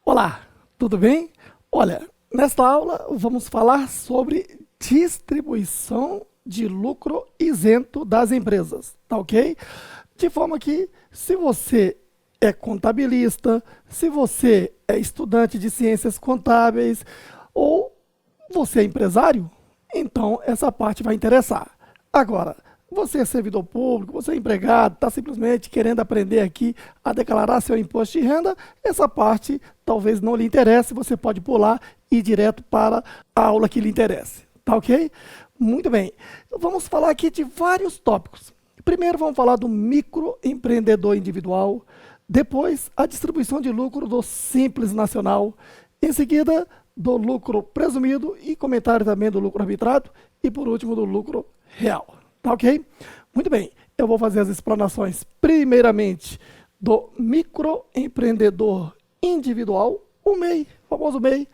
Olá, tudo bem? Olha, nesta aula vamos falar sobre distribuição de lucro isento das empresas, tá ok? De forma que, se você é contabilista, se você é estudante de ciências contábeis ou você é empresário, então essa parte vai interessar. Agora, você é servidor público, você é empregado, está simplesmente querendo aprender aqui a declarar seu imposto de renda, essa parte talvez não lhe interesse, você pode pular e ir direto para a aula que lhe interesse. Tá ok? Muito bem. Vamos falar aqui de vários tópicos. Primeiro vamos falar do microempreendedor individual, depois a distribuição de lucro do Simples Nacional, em seguida do lucro presumido e comentário também do lucro arbitrado e por último do lucro real. Tá ok? Muito bem, eu vou fazer as explanações primeiramente do microempreendedor individual, o MEI, o famoso MEI,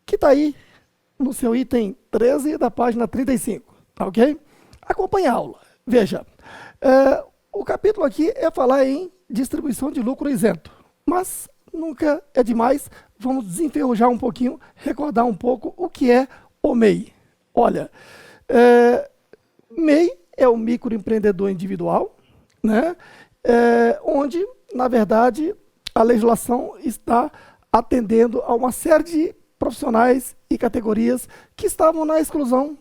que está aí no seu item 13 da página 35, tá ok? Acompanhe a aula. Veja, o capítulo aqui é falar em distribuição de lucro isento, mas nunca é demais, vamos desenferrujar um pouquinho, recordar um pouco o que é o MEI. Olha, MEI é o microempreendedor individual, né? Onde, na verdade, a legislação está atendendo a uma série de profissionais e categorias que estavam na exclusão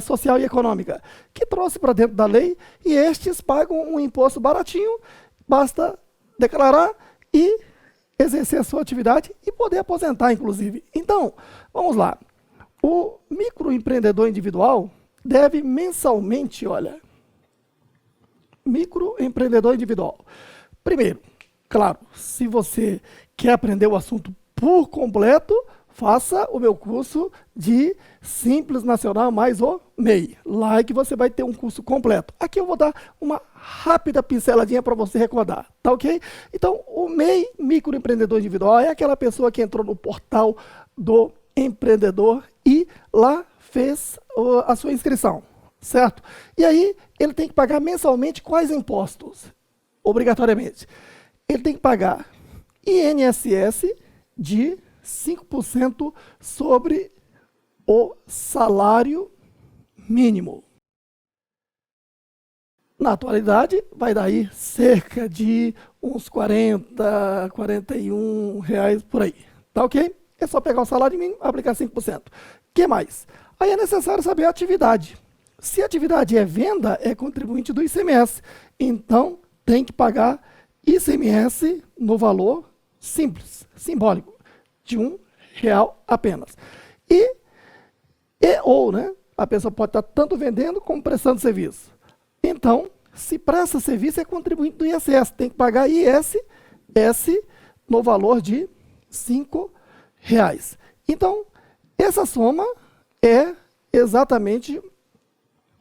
social e econômica, que trouxe para dentro da lei e estes pagam um imposto baratinho, basta declarar e exercer a sua atividade e poder aposentar, inclusive. Então, vamos lá. O microempreendedor individual deve mensalmente, olha, microempreendedor individual. Primeiro, claro, se você quer aprender o assunto por completo, faça o meu curso de Simples Nacional mais o MEI. Lá é que você vai ter um curso completo. Aqui eu vou dar uma rápida pinceladinha para você recordar, tá ok? Então, o MEI, microempreendedor individual, é aquela pessoa que entrou no portal do empreendedor e lá fez a sua inscrição, certo? E aí, ele tem que pagar mensalmente quais impostos? Obrigatoriamente. Ele tem que pagar INSS de 5% sobre o salário mínimo. Na atualidade, vai dar aí cerca de uns 40, 41 reais por aí, tá ok? É só pegar o salário mínimo e aplicar 5%. O que mais? Aí é necessário saber a atividade. Se a atividade é venda, é contribuinte do ICMS. Então, tem que pagar ICMS no valor simples, simbólico, de R$ 1 apenas. Ou, né, a pessoa pode estar tanto vendendo como prestando serviço. Então, se presta serviço, é contribuinte do ISS, tem que pagar ISS no valor de R$ 5. Então, essa soma é exatamente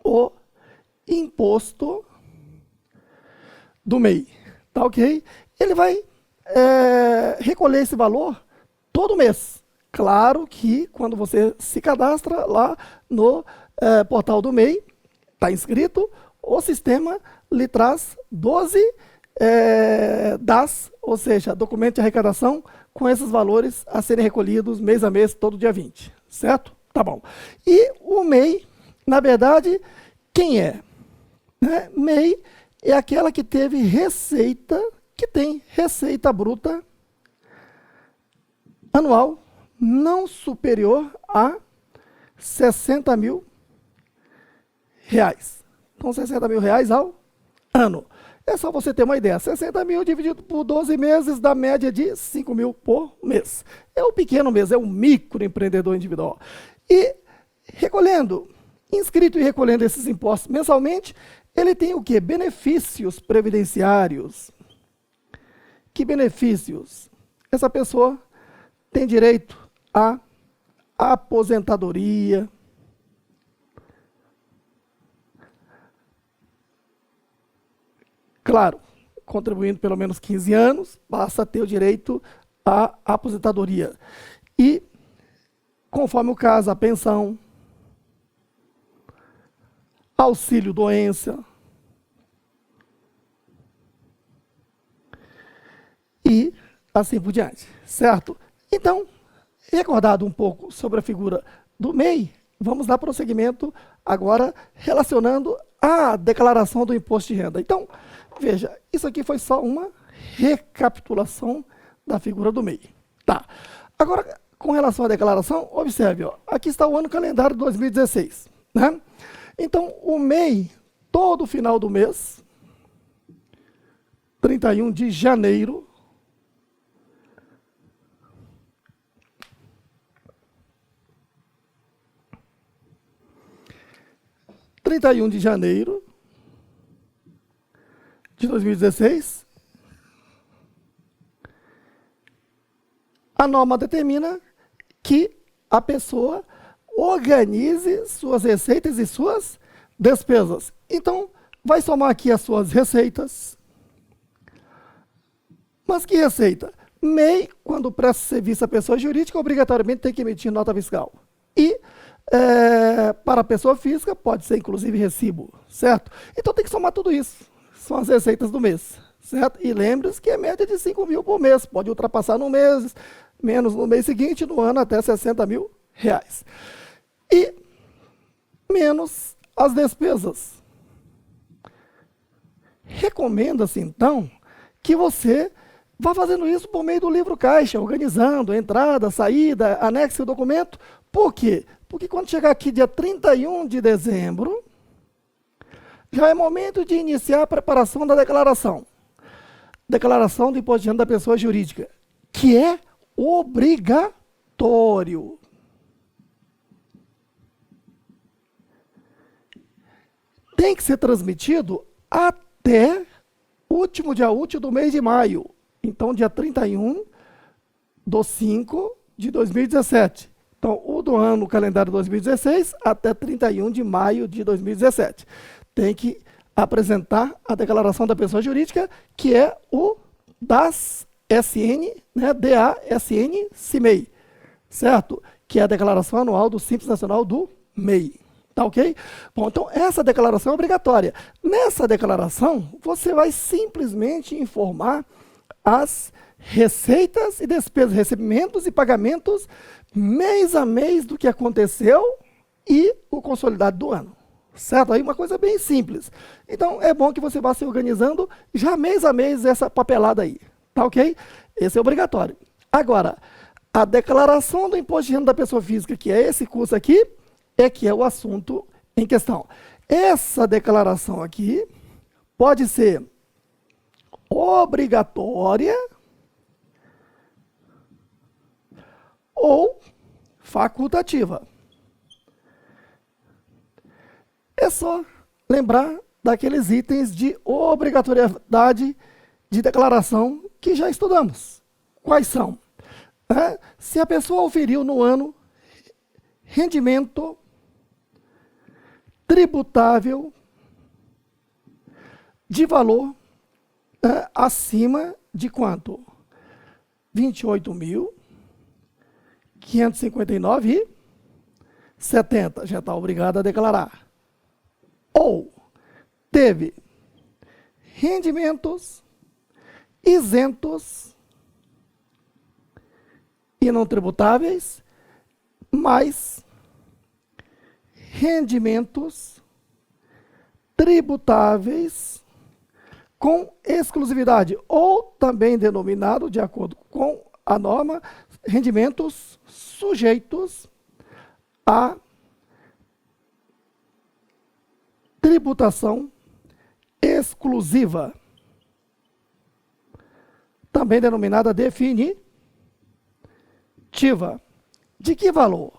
o imposto do MEI, tá ok? Ele vai recolher esse valor todo mês. Claro que quando você se cadastra lá no portal do MEI, está inscrito, o sistema lhe traz 12 DAS, ou seja, documento de arrecadação, com esses valores a serem recolhidos mês a mês, todo dia 20, certo? Tá bom. E o MEI, na verdade, quem é? MEI é aquela que teve receita, que tem receita bruta anual não superior a 60 mil reais. Então, 60 mil reais ao ano. É só você ter uma ideia. 60 mil dividido por 12 meses dá média de 5 mil por mês. É o pequeno mês, é o microempreendedor individual. E recolhendo, inscrito e recolhendo esses impostos mensalmente, ele tem o quê? Benefícios previdenciários. Que benefícios? Essa pessoa tem direito à aposentadoria, claro, contribuindo pelo menos 15 anos, passa a ter o direito à aposentadoria. E, conforme o caso, a pensão, auxílio-doença e assim por diante, certo? Então, recordado um pouco sobre a figura do MEI, vamos dar prosseguimento agora relacionando a declaração do imposto de renda. Então, veja, isso aqui foi só uma recapitulação da figura do MEI. Tá. Agora, com relação à declaração, observe, ó, aqui está o ano calendário de 2016. Né? Então, o MEI, todo final do mês, 31 de janeiro, de 2016, a norma determina que a pessoa organize suas receitas e suas despesas. Então, vai somar aqui as suas receitas. Mas que receita? MEI, quando presta serviço à pessoa jurídica, obrigatoriamente tem que emitir nota fiscal. E para a pessoa física, pode ser inclusive recibo, certo? Então tem que somar tudo isso. São as receitas do mês, certo? E lembre-se que é média de 5 mil por mês. Pode ultrapassar no mês, menos no mês seguinte, no ano até 60 mil reais. E menos as despesas. Recomenda-se, então, que você vá fazendo isso por meio do livro caixa, organizando a entrada, a saída, anexo o documento. Por quê? Porque quando chegar aqui dia 31 de dezembro, já é momento de iniciar a preparação da declaração. Declaração do imposto de renda da pessoa jurídica, que é obrigatório. Tem que ser transmitido até o último dia útil do mês de maio. Então, dia 31/5/2017. Então, o do ano calendário 2016 até 31 de maio de 2017. Tem que apresentar a declaração da pessoa jurídica, que é o DAS-SN, né, DASN-CIMEI, certo? Que é a declaração anual do Simples Nacional do MEI. Tá ok? Bom, então essa declaração é obrigatória. Nessa declaração, você vai simplesmente informar as receitas e despesas, recebimentos e pagamentos mês a mês do que aconteceu e o consolidado do ano. Certo? Aí uma coisa bem simples. Então é bom que você vá se organizando já mês a mês essa papelada aí. Tá ok? Esse é obrigatório. Agora, a declaração do imposto de renda da pessoa física, que é esse curso aqui, é que é o assunto em questão. Essa declaração aqui pode ser obrigatória ou facultativa. É só lembrar daqueles itens de obrigatoriedade de declaração que já estudamos. Quais são? Se a pessoa oferiu no ano rendimento tributável de valor acima de quanto? R$ 28.559,70. Já está obrigado a declarar. Ou teve rendimentos isentos e não tributáveis, mais rendimentos tributáveis com exclusividade, ou também denominado, de acordo com a norma, rendimentos sujeitos a tributação exclusiva, também denominada definitiva. De que valor?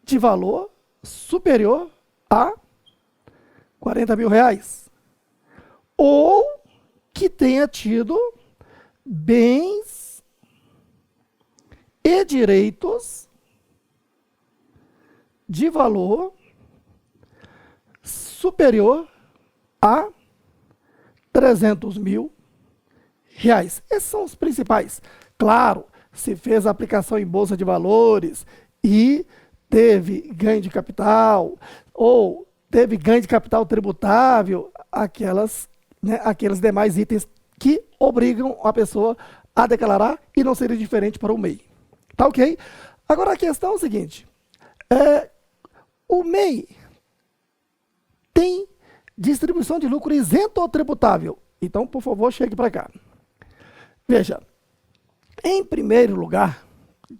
De valor superior a R$ 40.000. Ou que tenha tido bens e direitos de valor superior a R$ 300.000. Esses são os principais. Claro, se fez a aplicação em bolsa de valores e teve ganho de capital, ou teve ganho de capital tributável, aqueles demais itens que obrigam a pessoa a declarar e não seria diferente para o MEI. Tá ok? Agora a questão é o seguinte, o MEI tem distribuição de lucro isento ou tributável? Então, por favor, chegue para cá. Veja, em primeiro lugar,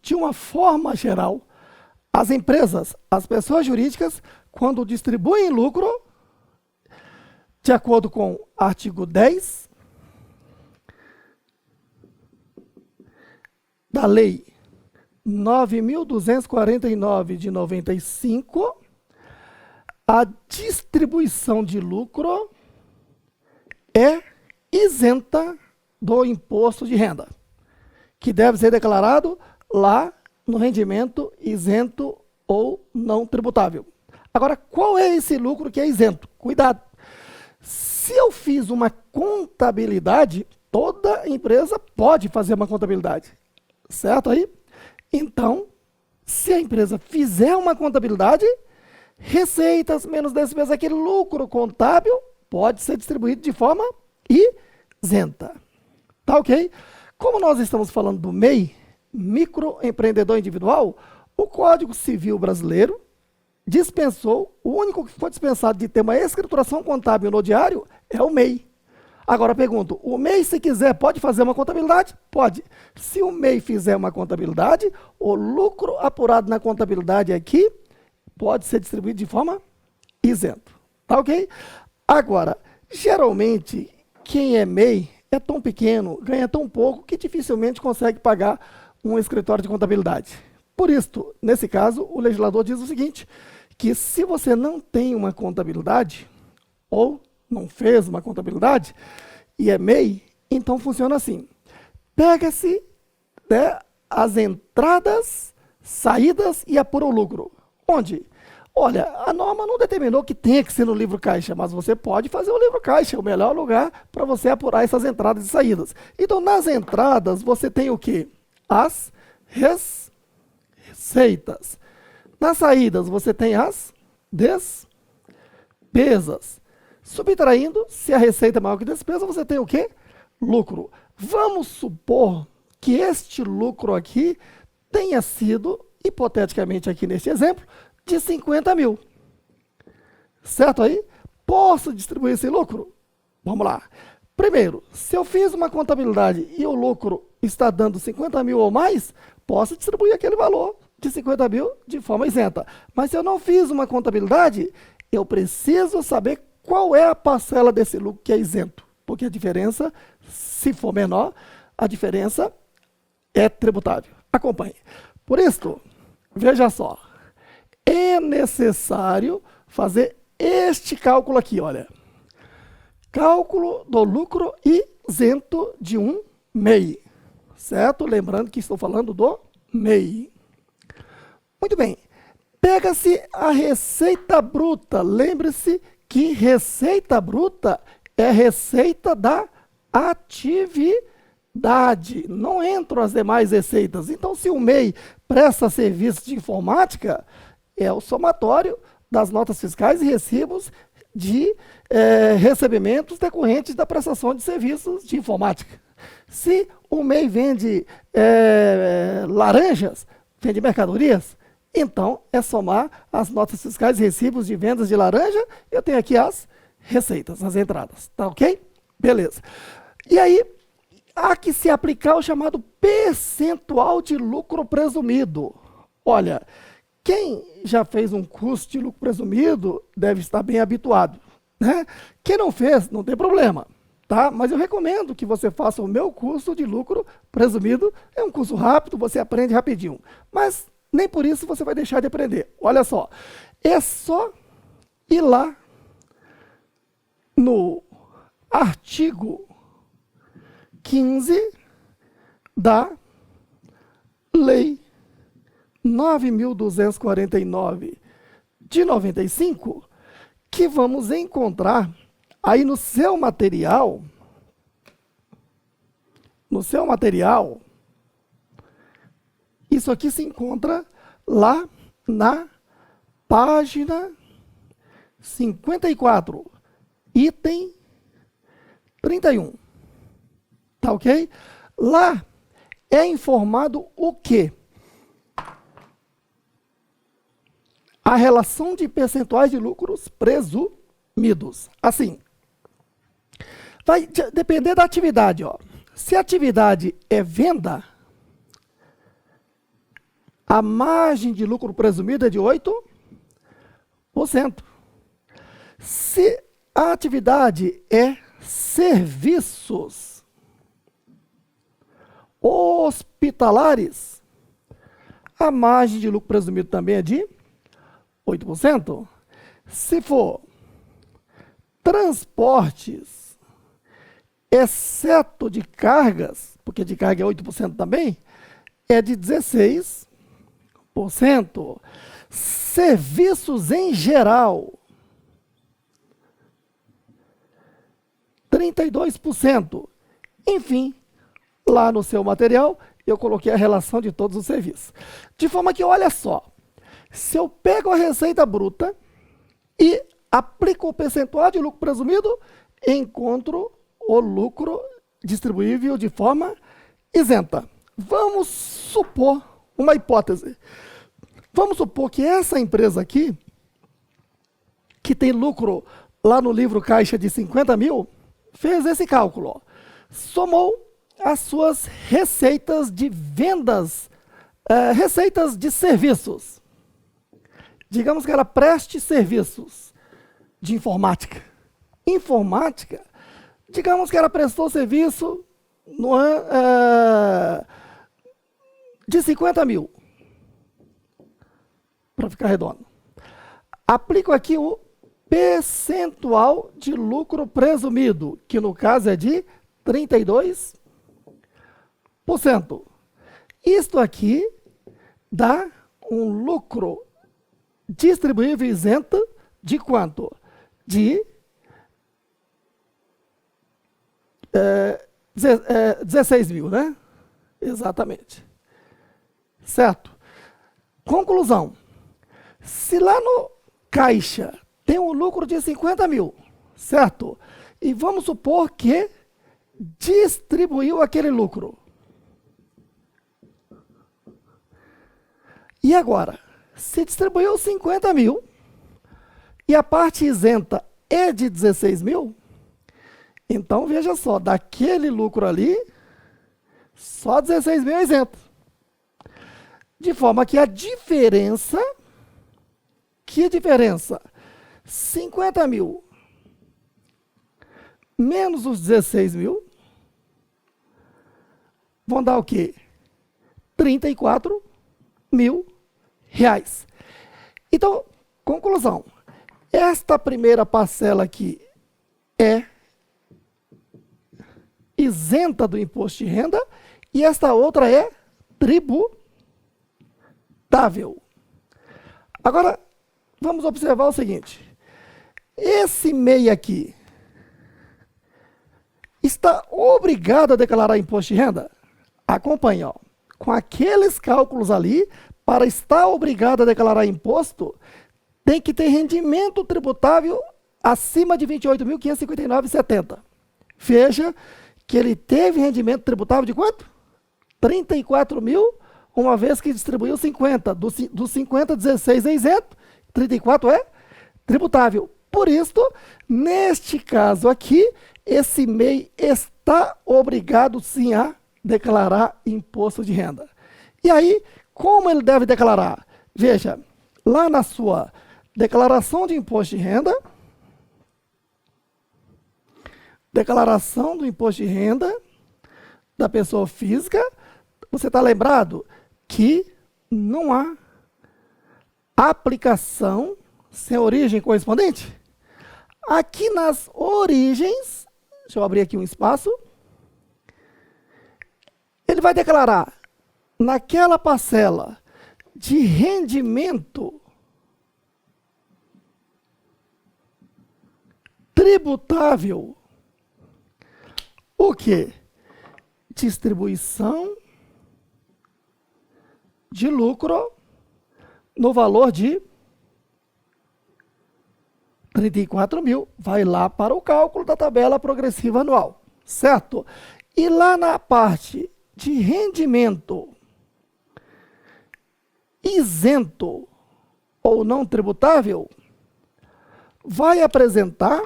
de uma forma geral, as empresas, as pessoas jurídicas, quando distribuem lucro, de acordo com o artigo 10 da Lei 9.249 de 95, a distribuição de lucro é isenta do imposto de renda, que deve ser declarado lá no rendimento isento ou não tributável. Agora, qual é esse lucro que é isento? Cuidado! Se eu fiz uma contabilidade, toda empresa pode fazer uma contabilidade, certo aí? Então, se a empresa fizer uma contabilidade, receitas menos despesas, aquele lucro contábil pode ser distribuído de forma isenta. Tá ok? Como nós estamos falando do MEI, microempreendedor individual, o Código Civil Brasileiro dispensou, o único que foi dispensado de ter uma escrituração contábil no diário é o MEI. Agora pergunto, o MEI, se quiser, pode fazer uma contabilidade? Pode. Se o MEI fizer uma contabilidade, o lucro apurado na contabilidade aqui pode ser distribuído de forma isenta. Tá ok? Agora, geralmente, quem é MEI é tão pequeno, ganha tão pouco, que dificilmente consegue pagar um escritório de contabilidade. Por isso, nesse caso, o legislador diz o seguinte, que se você não tem uma contabilidade, ou não fez uma contabilidade, e é MEI, então funciona assim. Pega-se, né, as entradas, saídas e apura o lucro. Onde? Olha, a norma não determinou que tenha que ser no livro caixa, mas você pode fazer o livro caixa, é o melhor lugar para você apurar essas entradas e saídas. Então, nas entradas, você tem o quê? As receitas. Nas saídas, você tem as despesas. Subtraindo, se a receita é maior que a despesa, você tem o quê? Lucro. Vamos supor que este lucro aqui tenha sido, hipoteticamente aqui neste exemplo, de 50 mil. Certo aí? Posso distribuir esse lucro? Vamos lá. Primeiro, se eu fiz uma contabilidade e o lucro está dando 50 mil ou mais, posso distribuir aquele valor de 50 mil de forma isenta. Mas se eu não fiz uma contabilidade, eu preciso saber qual é a parcela desse lucro que é isento. Porque a diferença, se for menor, a diferença é tributável. Acompanhe. Por isso, veja só, é necessário fazer este cálculo aqui, olha. Cálculo do lucro isento de um MEI, certo? Lembrando que estou falando do MEI. Muito bem. Pega-se a receita bruta. Lembre-se que receita bruta é receita da atividade. Não entram as demais receitas. Então, se o MEI presta serviço de informática, é o somatório das notas fiscais e recibos de recebimentos decorrentes da prestação de serviços de informática. Se o MEI vende laranjas, vende mercadorias, então é somar as notas fiscais e recibos de vendas de laranja, eu tenho aqui as receitas, as entradas, tá ok? Beleza. E aí, há que se aplicar o chamado percentual de lucro presumido. Olha, quem já fez um curso de lucro presumido deve estar bem habituado, né? Quem não fez, não tem problema, tá? Mas eu recomendo que você faça o meu curso de lucro presumido. É um curso rápido, você aprende rapidinho. Mas nem por isso você vai deixar de aprender. Olha só, é só ir lá no artigo 15 da Lei 9.249 de 95, que vamos encontrar aí no seu material, isso aqui se encontra lá na página 54, item 31. Tá ok? Lá é informado o quê? A relação de percentuais de lucros presumidos. Assim, vai depender da atividade. Ó. Se a atividade é venda, a margem de lucro presumido é de 8%. Se a atividade é serviços hospitalares, a margem de lucro presumido também é de 8%. Se for transportes, exceto de cargas, porque de carga é 8% também, é de 16%. Serviços em geral, 32%. Enfim, lá no seu material, eu coloquei a relação de todos os serviços. De forma que, olha só, se eu pego a receita bruta e aplico o percentual de lucro presumido, encontro o lucro distribuível de forma isenta. Vamos supor uma hipótese. Vamos supor que essa empresa aqui, que tem lucro lá no livro caixa de 50 mil, fez esse cálculo. Ó. Somou as suas receitas de vendas, receitas de serviços. Digamos que ela preste serviços de informática. Informática, digamos que ela prestou serviço no de 50 mil. Para ficar redondo. Aplico aqui o percentual de lucro presumido, que no caso é de 32%. Isto aqui dá um lucro distribuível isento de quanto? De 16 mil, né? Exatamente. Certo? Conclusão. Se lá no caixa tem um lucro de 50 mil, certo? E vamos supor que distribuiu aquele lucro. E agora? Se distribuiu 50 mil e a parte isenta é de 16 mil, então veja só, daquele lucro ali, só 16 mil é isento. De forma que a diferença, que diferença? 50 mil menos os 16 mil vão dar o quê? 34 mil reais. Então, conclusão. Esta primeira parcela aqui é isenta do imposto de renda e esta outra é tributável. Agora, vamos observar o seguinte. Esse MEI aqui está obrigado a declarar imposto de renda? Acompanhe, ó. Com aqueles cálculos ali, para estar obrigado a declarar imposto, tem que ter rendimento tributável acima de R$ 28.559,70. Veja que ele teve rendimento tributável de quanto? 34 mil, uma vez que distribuiu 50. Dos 50, 16 é isento, 34 é tributável. Por isso, neste caso aqui, esse MEI está obrigado sim a declarar imposto de renda. E aí, como ele deve declarar? Veja, lá na sua declaração de imposto de renda, declaração do imposto de renda da pessoa física, você está lembrado que não há aplicação sem origem correspondente? Aqui nas origens, deixa eu abrir aqui um espaço, ele vai declarar naquela parcela de rendimento tributável o quê? Distribuição de lucro no valor de 34 mil. Vai lá para o cálculo da tabela progressiva anual, certo? E lá na parte de rendimento isento ou não tributável vai apresentar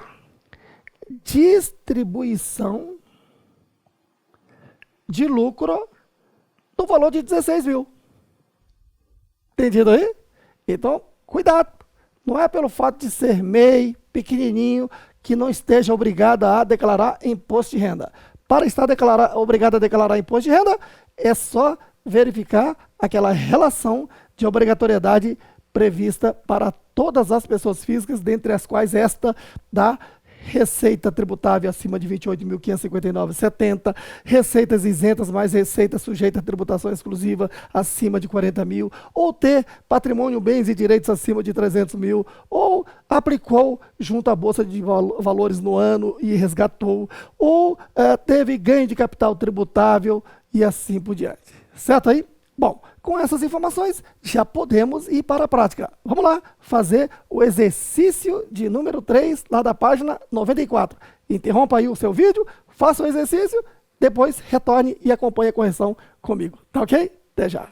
distribuição de lucro no valor de 16 mil. Entendido aí? Então, cuidado. Não é pelo fato de ser MEI, pequenininho, que não esteja obrigado a declarar imposto de renda. Para estar obrigado a declarar imposto de renda, é só verificar aquela relação de obrigatoriedade prevista para todas as pessoas físicas, dentre as quais esta da receita tributável acima de 28.559,70, receitas isentas mais receita sujeita a tributação exclusiva acima de 40 mil, ou ter patrimônio, bens e direitos acima de 300 mil, ou aplicou junto à Bolsa de Valores no ano e resgatou, ou teve ganho de capital tributável e assim por diante. Certo aí? Bom, com essas informações já podemos ir para a prática. Vamos lá fazer o exercício de número 3 lá da página 94. Interrompa aí o seu vídeo, faça o exercício, depois retorne e acompanhe a correção comigo. Tá ok? Até já.